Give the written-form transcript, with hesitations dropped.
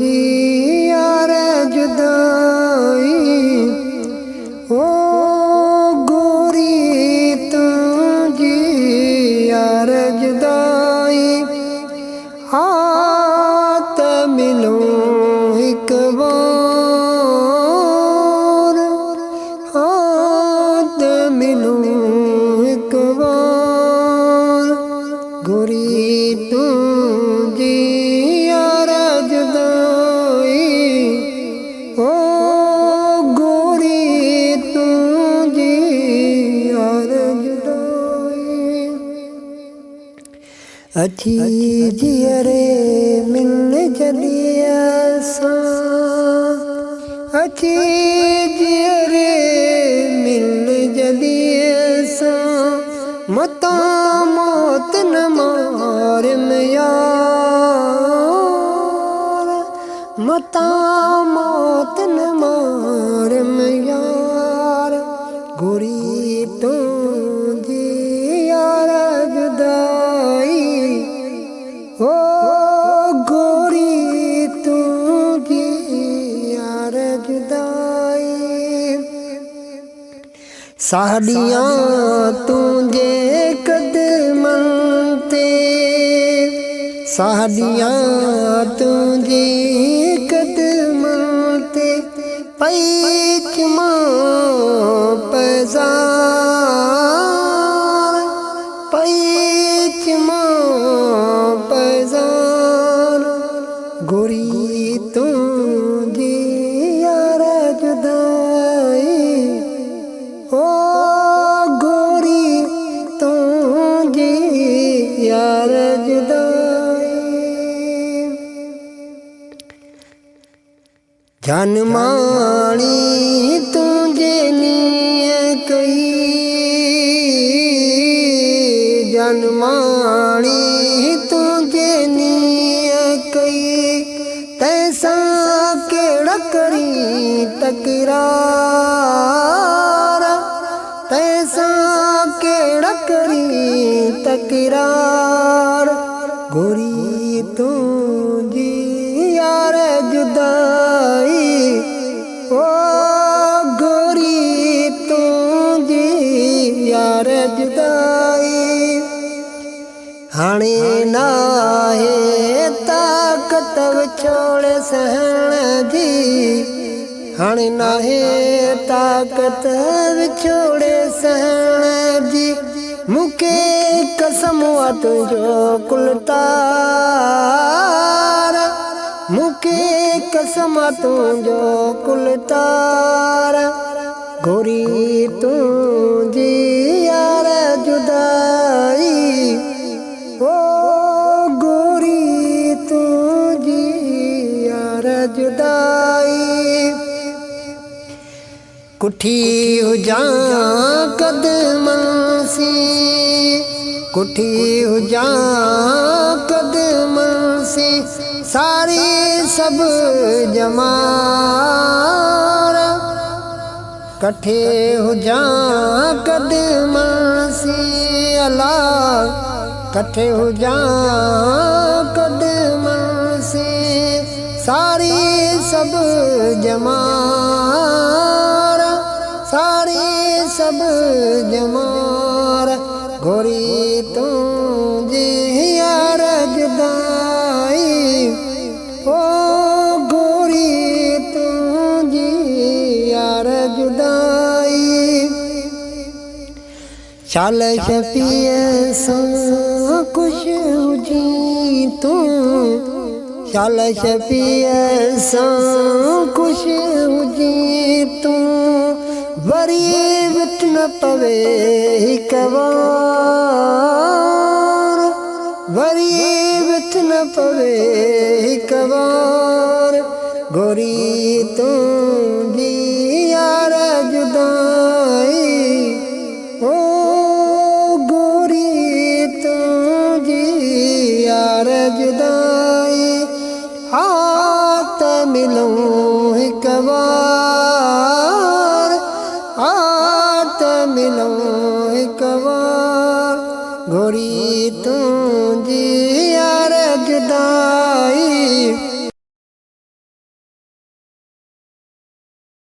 जी यार जुदाई, ओ गोरी तू जी यार जुदाई। हाथ मिलो एक बार, हाथ मिलो एक बार, गोरी तू जी यार जुदाई, ओ गोरी तू जी यार जुदाई। अची जियरे मिल जलिया सा, अची जियरे मिल जलिया सा, मता मौत न मार में यार, मता मौत न मार में यार, गोरी तू जी यार जुदाई, ओ गोरी तू जी यार जुदाई। साड़ियाँ तुझे कदमन ते, साड़ियाँ तुझे कदमन ते, पैचमा पैजार, पैचमा पैजार, गोरी तू जी यार जुदाई, ओ गोरी तू जी यार जुदाई। जान माणी तुझे नीय कई, जान माणी तुझे नीय कई, तैसा केड़ा करी तकरार, तैसा केड़ा करी तकरार, गोरी तू जी यार जुदाई, ओ गोरी तू जी यार जुदाई। हाणे नाहे ताकत विछोड़ सहण जी, हाणे नाहे ताकत विछोड़ सहण जी, मूंखे कसम आ तुंहिंजो कुलतार, मूंखे कसम आ तुंहिंजो कुलतार, गोरी तू जी यार जुदाई, ओ गोरी तू जी यार जुदाई। कुठी हुजां कदमन सी, कुठी हुजां कदमन सी, सारी सब जमार, कठे हुजां कदमन सी अला, कठे हुजां कदमन सी, सारी सब जमार, सारी सब जमार, गोरी तू जी यार जुदाई, ओ गोरी तू जी यार जुदाई। शाल शफीअ सां खुश हुजी तू, शाल शफीअ सां खुश हुजी तू, वरी विच न पवे हिक बार, वरी विच न पवे हिक बार, गोरी तू जी यार जुदाई, ओ गोरी तू जी यार जुदाई। हाथ मिलो